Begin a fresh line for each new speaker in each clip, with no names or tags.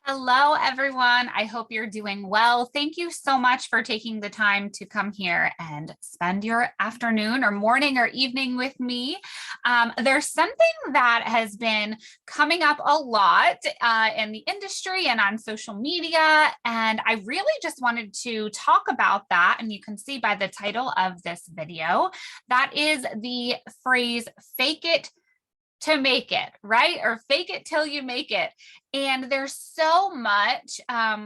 Hello, everyone. I hope you're doing well. Thank you so much for taking the time to come here and spend your afternoon or morning or evening with me. There's something that has been coming up a lot in the industry and on social media, and I really just wanted to talk about that. And you can see by the title of this video, that is the phrase fake it to make it, right? Or fake it till you make it. And there's so much, I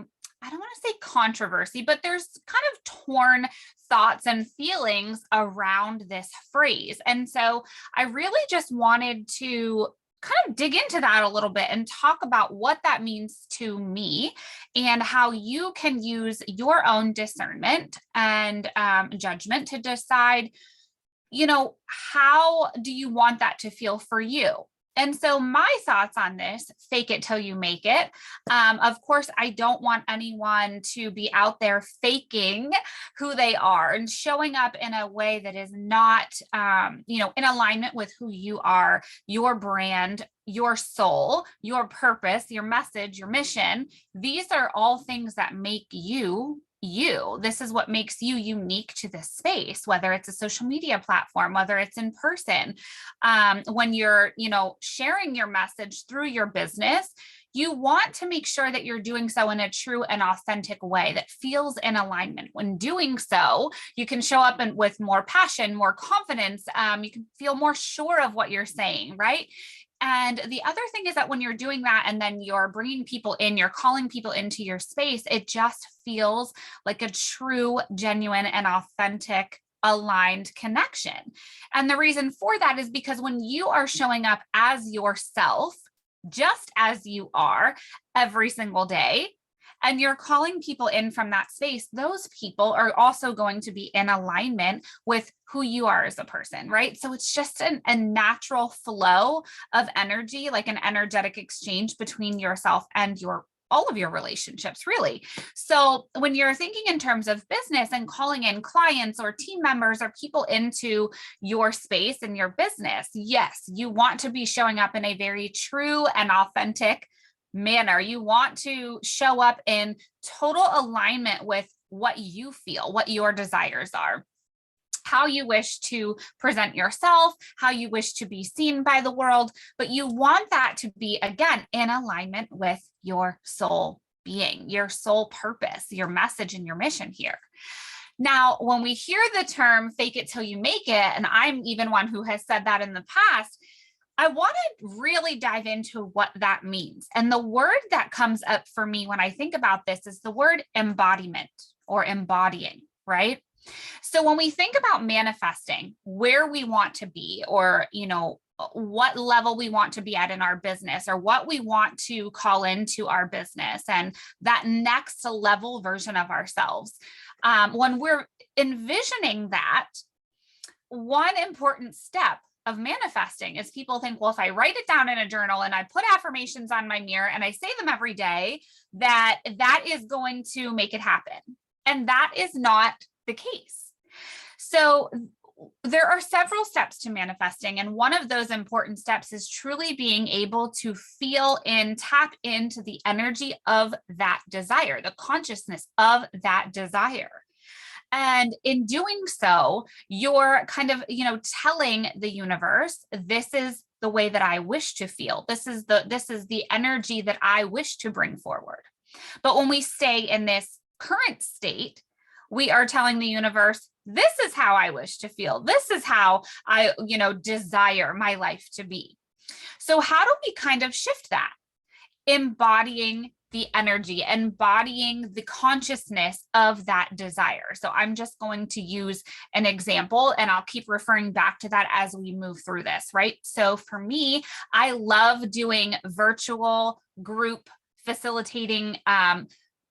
don't want to say controversy, but there's kind of torn thoughts and feelings around this phrase. And so I really just wanted to kind of dig into that a little bit and talk about what that means to me and how you can use your own discernment and judgment to decide, how do you want that to feel for you? And so my thoughts on this, fake it till you make it. Of course, I don't want anyone to be out there faking who they are and showing up in a way that is not, in alignment with who you are, your brand, your soul, your purpose, your message, your mission. These are all things that make you. This is what makes you unique to this space, whether it's a social media platform, whether it's in person. When you're, sharing your message through your business, you want to make sure that you're doing so in a true and authentic way that feels in alignment. When doing so, you can show up with more passion, more confidence. You can feel more sure of what you're saying, right? And the other thing is that when you're doing that and then you're bringing people in, you're calling people into your space, it just feels like a true, genuine, and authentic aligned connection. And the reason for that is because when you are showing up as yourself, just as you are every single day, and you're calling people in from that space, those people are also going to be in alignment with who you are as a person, right? So it's just a natural flow of energy, like an energetic exchange between yourself and all of your relationships, really. So when you're thinking in terms of business and calling in clients or team members or people into your space and your business, yes, you want to be showing up in a very true and authentic manner. You want to show up in total alignment with what you feel, what your desires are, how you wish to present yourself, how you wish to be seen by the world, but you want that to be, again, in alignment with your soul being, your soul purpose, your message and your mission here. Now, when we hear the term fake it till you make it, and I'm even one who has said that in the past, I want to really dive into what that means. And the word that comes up for me when I think about this is the word embodiment or embodying, right? So when we think about manifesting where we want to be, or, what level we want to be at in our business, or what we want to call into our business, and that next level version of ourselves, when we're envisioning that, one important step of manifesting is people think, well, if I write it down in a journal and I put affirmations on my mirror and I say them every day, that is going to make it happen. And that is not the case. So there are several steps to manifesting. And one of those important steps is truly being able to tap into the energy of that desire, the consciousness of that desire. And in doing so, you're kind of, telling the universe, this is the way that I wish to feel. This is the energy that I wish to bring forward. But when we stay in this current state, we are telling the universe, this is how I wish to feel. This is how I, desire my life to be. So how do we kind of shift that? Embodying the energy, embodying the consciousness of that desire. So I'm just going to use an example and I'll keep referring back to that as we move through this, right? So for me, I love doing virtual group facilitating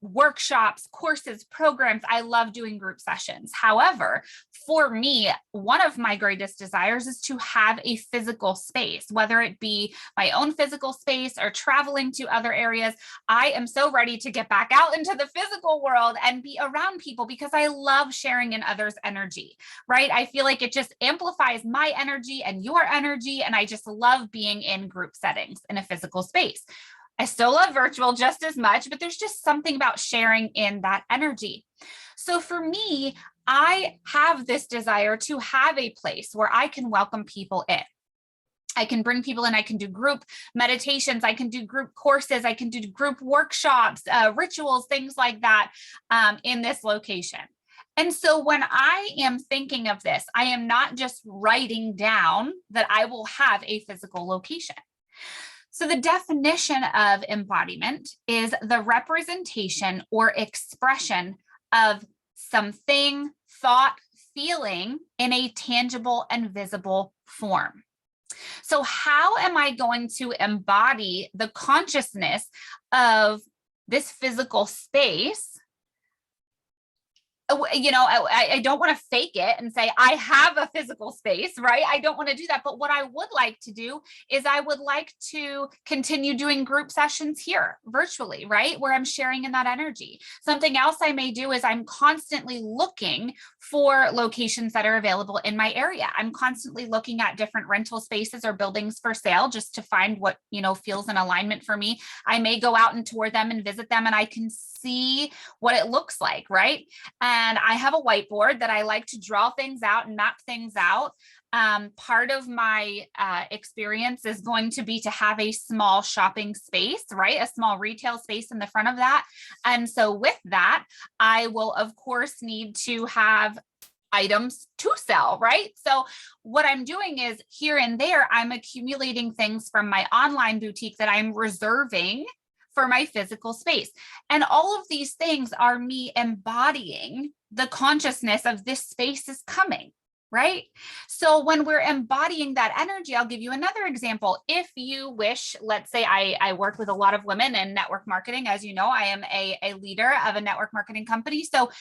workshops, courses, programs. I love doing group sessions. However, for me, one of my greatest desires is to have a physical space, whether it be my own physical space or traveling to other areas. I am so ready to get back out into the physical world and be around people because I love sharing in others' energy, right? I feel like it just amplifies my energy and your energy. And I just love being in group settings in a physical space. I still love virtual just as much, but there's just something about sharing in that energy. So for me, I have this desire to have a place where I can welcome people in. I can bring people in. I can do group meditations. I can do group courses. I can do group workshops, rituals, things like that in this location. And so when I am thinking of this, I am not just writing down that I will have a physical location. So the definition of embodiment is the representation or expression of something, thought, feeling in a tangible and visible form. So how am I going to embody the consciousness of this physical space? You know, I don't want to fake it and say I have a physical space, right? I don't want to do that. But what I would like to do is I would like to continue doing group sessions here virtually, right? Where I'm sharing in that energy. Something else I may do is I'm constantly looking for locations that are available in my area. I'm constantly looking at different rental spaces or buildings for sale just to find what, you know, feels in alignment for me. I may go out and tour them and visit them, and I can see what it looks like, right? And I have a whiteboard that I like to draw things out and map things out. Part of my experience is going to be to have a small shopping space, right? A small retail space in the front of that. And so with that, I will, of course, need to have items to sell, right? So what I'm doing is here and there, I'm accumulating things from my online boutique that I'm reserving for my physical space. And all of these things are me embodying the consciousness of this space is coming, right? So when we're embodying that energy, I'll give you another example. If you wish, let's say I work with a lot of women in network marketing. As you know, I am a leader of a network marketing company. So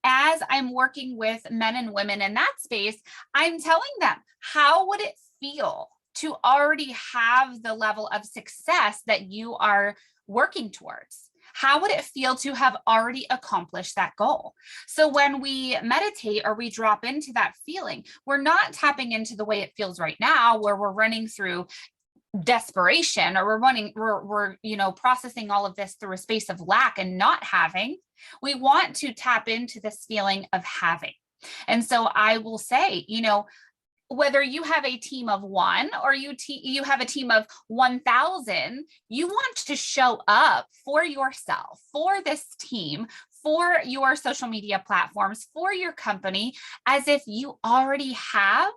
as I'm working with men and women in that space, I'm telling them, how would it feel to already have the level of success that you are working towards? How would it feel to have already accomplished that goal? So when we meditate or we drop into that feeling, we're not tapping into the way it feels right now, where we're running through desperation, or we're you know, processing all of this through a space of lack and not having. We want to tap into this feeling of having. And so I will say, you know, whether you have a team of one or you have a team of 1,000, you want to show up for yourself, for this team, for your social media platforms, for your company, as if you already have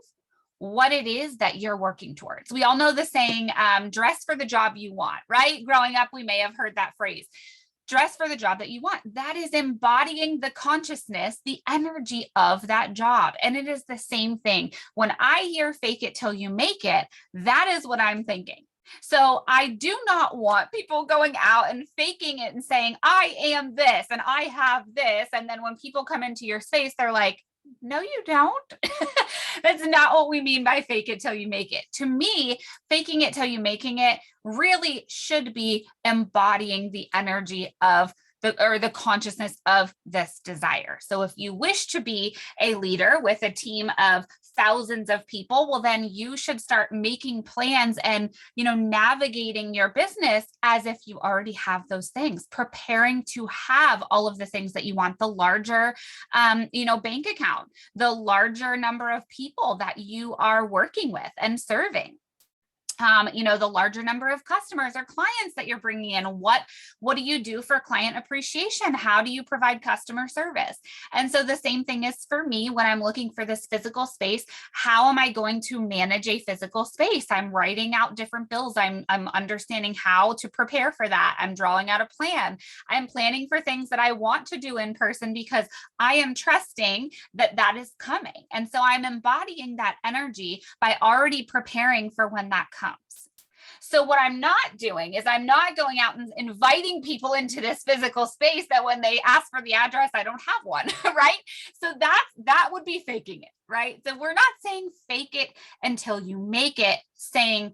what it is that you're working towards. We all know the saying, dress for the job you want, right? Growing up, we may have heard that phrase. Dress for the job that you want. That is embodying the consciousness, the energy of that job. And it is the same thing. When I hear fake it till you make it, that is what I'm thinking. So I do not want people going out and faking it and saying, I am this and I have this. And then when people come into your space, they're like, no, you don't. That's not what we mean by fake it till you make it. To me, faking it till you making it really should be embodying the energy of the consciousness of this desire. So if you wish to be a leader with a team of thousands of people, well, then you should start making plans and, you know, navigating your business as if you already have those things, preparing to have all of the things that you want, the larger, you know, bank account, the larger number of people that you are working with and serving. You know, the larger number of customers or clients that you're bringing in. What do you do for client appreciation? How do you provide customer service? And so the same thing is for me when I'm looking for this physical space. How am I going to manage a physical space? I'm writing out different bills. I'm understanding how to prepare for that. I'm drawing out a plan. I'm planning for things that I want to do in person because I am trusting that that is coming. And so I'm embodying that energy by already preparing for when that comes. So what I'm not doing is I'm not going out and inviting people into this physical space that when they ask for the address, I don't have one, right? So that would be faking it, right? So we're not saying fake it until you make it, saying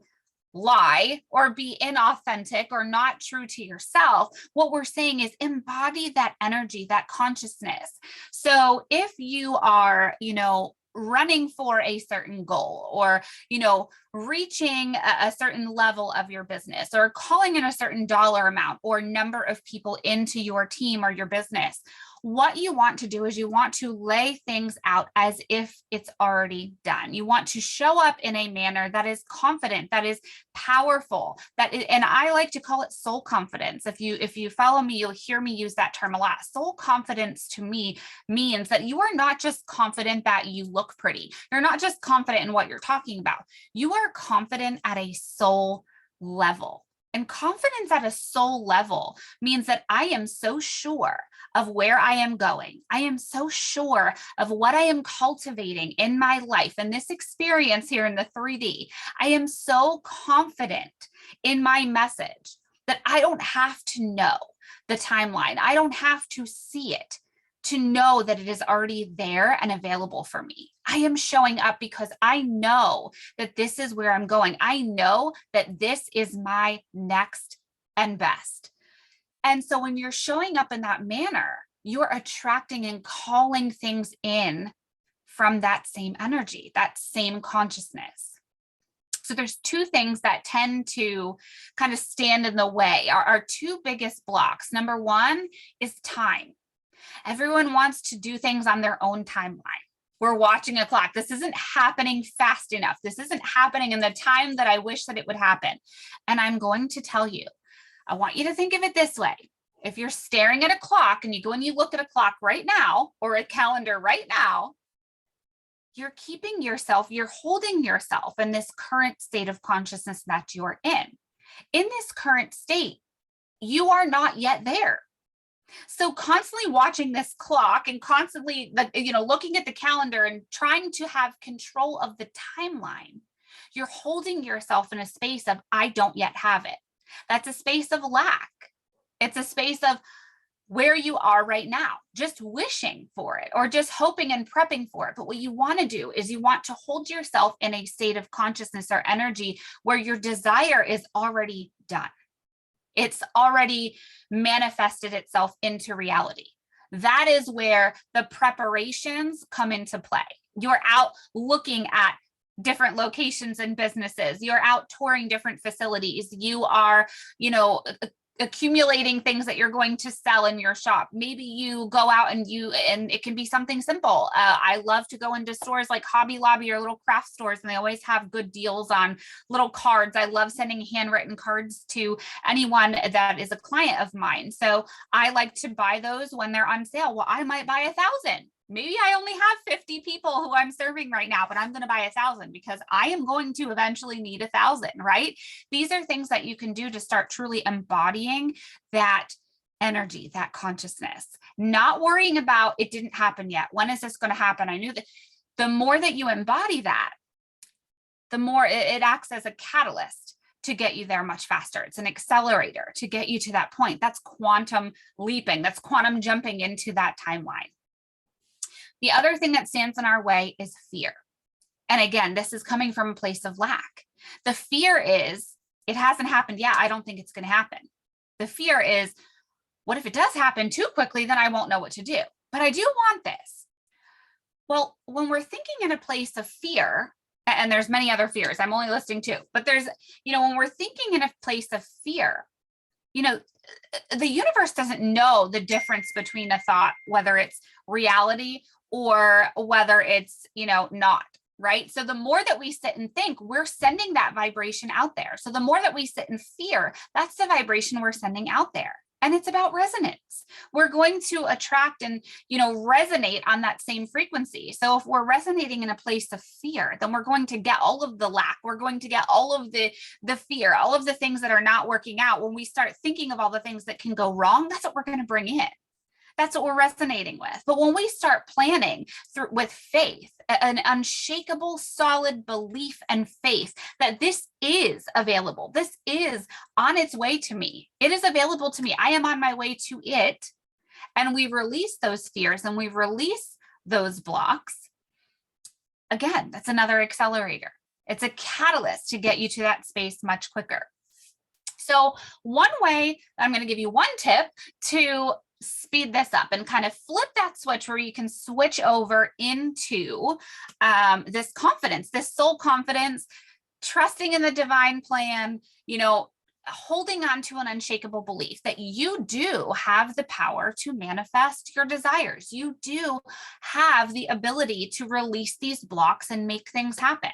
lie or be inauthentic or not true to yourself. What we're saying is embody that energy, that consciousness. So if you are, you know, running for a certain goal or, you know, reaching a certain level of your business, or calling in a certain dollar amount or number of people into your team or your business, what you want to do is you want to lay things out as if it's already done. You want to show up in a manner that is confident, that is powerful, and I like to call it soul confidence. If you follow me, you'll hear me use that term a lot. Soul confidence to me means that you are not just confident that you look pretty. You're not just confident in what you're talking about. You are confident at a soul level. And confidence at a soul level means that I am so sure of where I am going. I am so sure of what I am cultivating in my life and this experience here in the 3D. I am so confident in my message that I don't have to know the timeline. I don't have to see it to know that it is already there and available for me. I am showing up because I know that this is where I'm going. I know that this is my next and best. And so when you're showing up in that manner, you're attracting and calling things in from that same energy, that same consciousness. So there's two things that tend to kind of stand in the way. Our two biggest blocks. Number one is time. Everyone wants to do things on their own timeline. We're watching a clock. This isn't happening fast enough. This isn't happening in the time that I wish that it would happen. And I'm going to tell you, I want you to think of it this way. If you're staring at a clock and you go and you look at a clock right now or a calendar right now, you're keeping yourself, you're holding yourself in this current state of consciousness that you're in. In this current state, you are not yet there. So constantly watching this clock and constantly, looking at the calendar and trying to have control of the timeline, you're holding yourself in a space of, I don't yet have it. That's a space of lack. It's a space of where you are right now, just wishing for it or just hoping and prepping for it. But what you want to do is you want to hold yourself in a state of consciousness or energy where your desire is already done. It's already manifested itself into reality. That is where the preparations come into play. You're out looking at different locations and businesses. You're out touring different facilities. You are, accumulating things that you're going to sell in your shop. Maybe you go out and it can be something simple. I love to go into stores like Hobby Lobby or little craft stores, and they always have good deals on little cards. I love sending handwritten cards to anyone that is a client of mine. So I like to buy those when they're on sale. Well, I might buy 1,000. Maybe I only have 50 people who I'm serving right now, but I'm going to buy 1,000 because I am going to eventually need 1,000, right? These are things that you can do to start truly embodying that energy, that consciousness, not worrying about it didn't happen yet. When is this going to happen? I knew that. The more that you embody that, the more it acts as a catalyst to get you there much faster. It's an accelerator to get you to that point. That's quantum leaping. That's quantum jumping into that timeline. The other thing that stands in our way is fear. And again, this is coming from a place of lack. The fear is, it hasn't happened yet. I don't think it's going to happen. The fear is, what if it does happen too quickly? Then I won't know what to do. But I do want this. Well, when we're thinking in a place of fear, and there's many other fears, I'm only listing two, but there's, when we're thinking in a place of fear, the universe doesn't know the difference between a thought, whether it's reality or whether it's, not, right? So the more that we sit and think, we're sending that vibration out there. So the more that we sit in fear, that's the vibration we're sending out there. And it's about resonance. We're going to attract and, resonate on that same frequency. So if we're resonating in a place of fear, then we're going to get all of the lack. We're going to get all of the fear, all of the things that are not working out. When we start thinking of all the things that can go wrong, that's what we're going to bring in. That's what we're resonating with. But when we start planning with faith, an unshakable, solid belief and faith that this is available, this is on its way to me, it is available to me, I am on my way to it, and we release those fears and we release those blocks, again, that's another accelerator. It's a catalyst to get you to that space much quicker. So one way, I'm going to give you one tip to speed this up and kind of flip that switch where you can switch over into this confidence, this soul confidence, trusting in the divine plan, holding on to an unshakable belief that you do have the power to manifest your desires. You do have the ability to release these blocks and make things happen.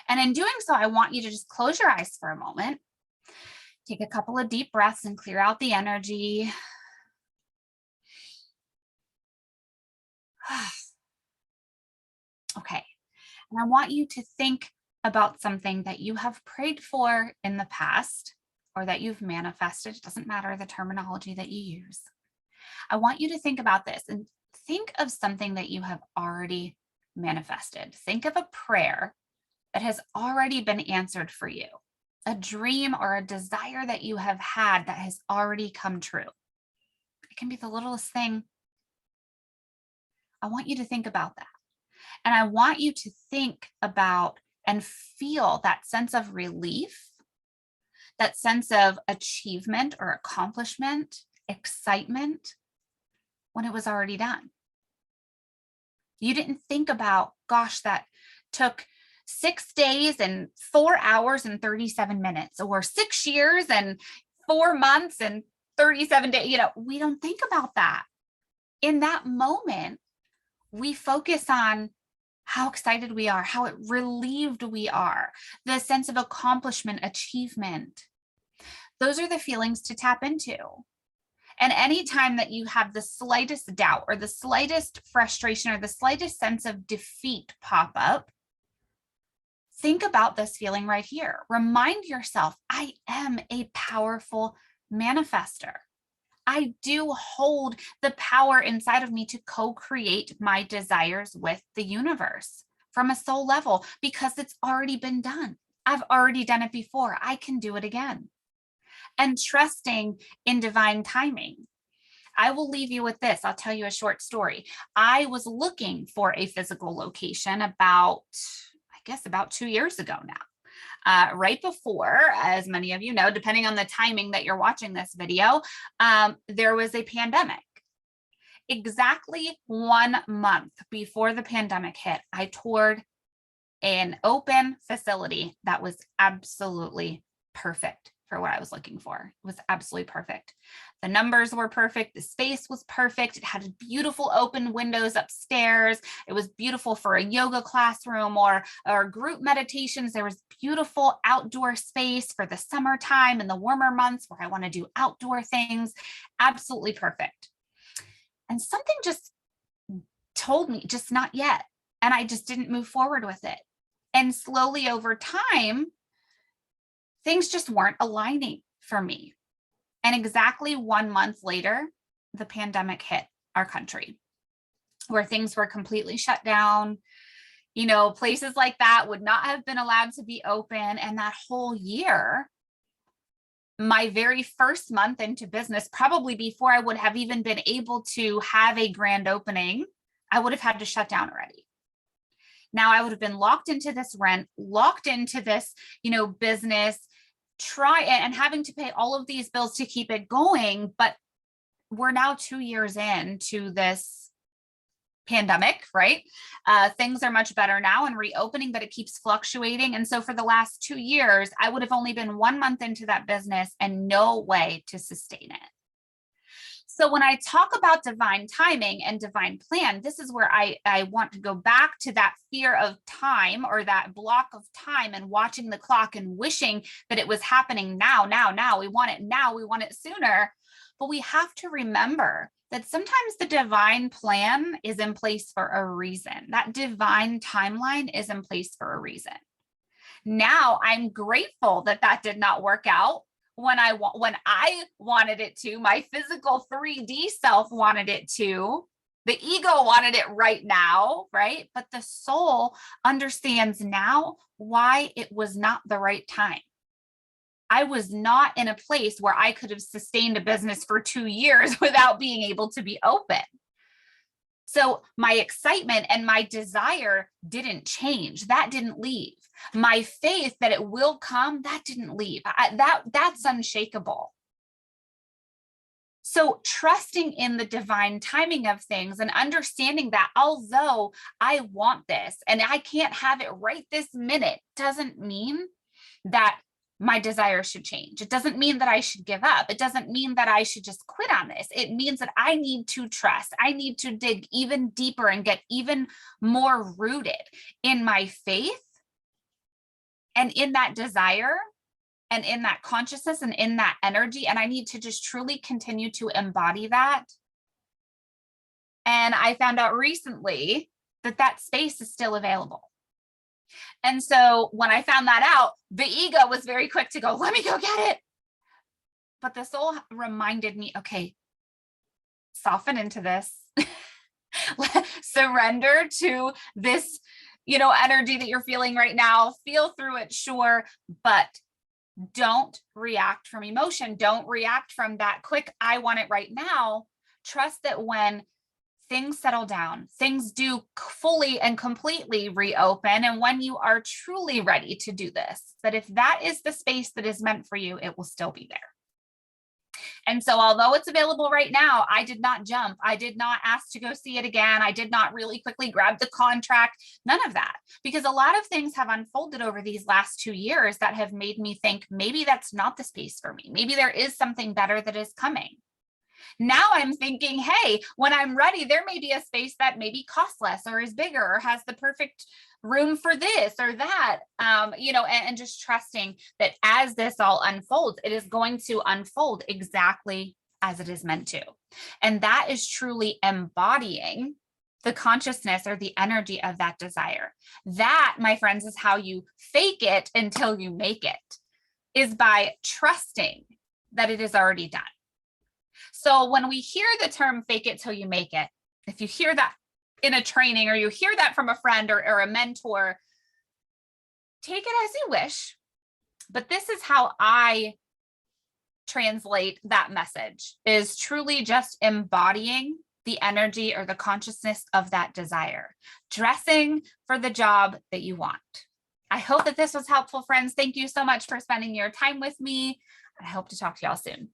And in doing so, I want you to just close your eyes for a moment, take a couple of deep breaths and clear out the energy. Okay. And I want you to think about something that you have prayed for in the past or that you've manifested. It doesn't matter the terminology that you use. I want you to think about this and think of something that you have already manifested. Think of a prayer that has already been answered for you, a dream or a desire that you have had that has already come true. It can be the littlest thing. I want you to think about that. And I want you to think about and feel that sense of relief, that sense of achievement or accomplishment, excitement when it was already done. You didn't think about, gosh, that took 6 days and 4 hours and 37 minutes, or 6 years and 4 months and 37 days. We don't think about that. In that moment, we focus on how excited we are, how relieved we are, the sense of accomplishment, achievement. Those are the feelings to tap into. And anytime that you have the slightest doubt or the slightest frustration or the slightest sense of defeat pop up, think about this feeling right here. Remind yourself, I am a powerful manifester. I do hold the power inside of me to co-create my desires with the universe from a soul level because it's already been done. I've already done it before. I can do it again. And trusting in divine timing. I will leave you with this. I'll tell you a short story. I was looking for a physical location about 2 years ago now. Right before, as many of you know, depending on the timing that you're watching this video, there was a pandemic. Exactly 1 month before the pandemic hit, I toured an open facility that was absolutely perfect for what I was looking for. It was absolutely perfect. The numbers were perfect. The space was perfect. It had beautiful open windows upstairs. It was beautiful for a yoga classroom or group meditations. There was beautiful outdoor space for the summertime and the warmer months where I want to do outdoor things. Absolutely perfect. And something just told me, just not yet. And I just didn't move forward with it. And slowly over time, things just weren't aligning for me. And exactly 1 month later, the pandemic hit our country, where things were completely shut down. Places like that would not have been allowed to be open. And that whole year, my very first month into business, probably before I would have even been able to have a grand opening, I would have had to shut down already. Now I would have been locked into this rent, locked into this, business, and having to pay all of these bills to keep it going. But we're now 2 years into this pandemic, right? Things are much better now and reopening, but it keeps fluctuating. And so for the last 2 years, I would have only been 1 month into that business and no way to sustain it. So when I talk about divine timing and divine plan, this is where I want to go back to that fear of time or that block of time and watching the clock and wishing that it was happening now. We want it now. We want it sooner. But we have to remember that sometimes the divine plan is in place for a reason. That divine timeline is in place for a reason. Now I'm grateful that that did not work out when I wanted it to. My physical 3D self wanted it to. The ego wanted it right now, right? But the soul understands now why it was not the right time. I was not in a place where I could have sustained a business for 2 years without being able to be open. So my excitement and my desire didn't change. That didn't leave. My faith that it will come, that didn't leave. That's unshakable. So trusting in the divine timing of things and understanding that although I want this and I can't have it right this minute, doesn't mean that my desire should change. It doesn't mean that I should give up. It doesn't mean that I should just quit on this. It means that I need to trust. I need to dig even deeper and get even more rooted in my faith and in that desire and in that consciousness and in that energy. And I need to just truly continue to embody that. And I found out recently that that space is still available. And so when I found that out, the ego was very quick to go, let me go get it. But the soul reminded me, okay, soften into this, surrender to this, energy that you're feeling right now, feel through it, sure, but don't react from emotion. Don't react from that quick, I want it right now. Trust that when things settle down, things do fully and completely reopen. And when you are truly ready to do this, that if that is the space that is meant for you, it will still be there. And so although it's available right now, I did not jump. I did not ask to go see it again. I did not really quickly grab the contract, none of that, because a lot of things have unfolded over these last 2 years that have made me think maybe that's not the space for me. Maybe there is something better that is coming. Now I'm thinking, hey, when I'm ready, there may be a space that maybe costs less or is bigger or has the perfect room for this or that, and just trusting that as this all unfolds, it is going to unfold exactly as it is meant to. And that is truly embodying the consciousness or the energy of that desire. That, my friends, is how you fake it until you make it, is by trusting that it is already done. So when we hear the term fake it till you make it, if you hear that in a training or you hear that from a friend or a mentor, take it as you wish. But this is how I translate that message, is truly just embodying the energy or the consciousness of that desire, dressing for the job that you want. I hope that this was helpful, friends. Thank you so much for spending your time with me. I hope to talk to y'all soon.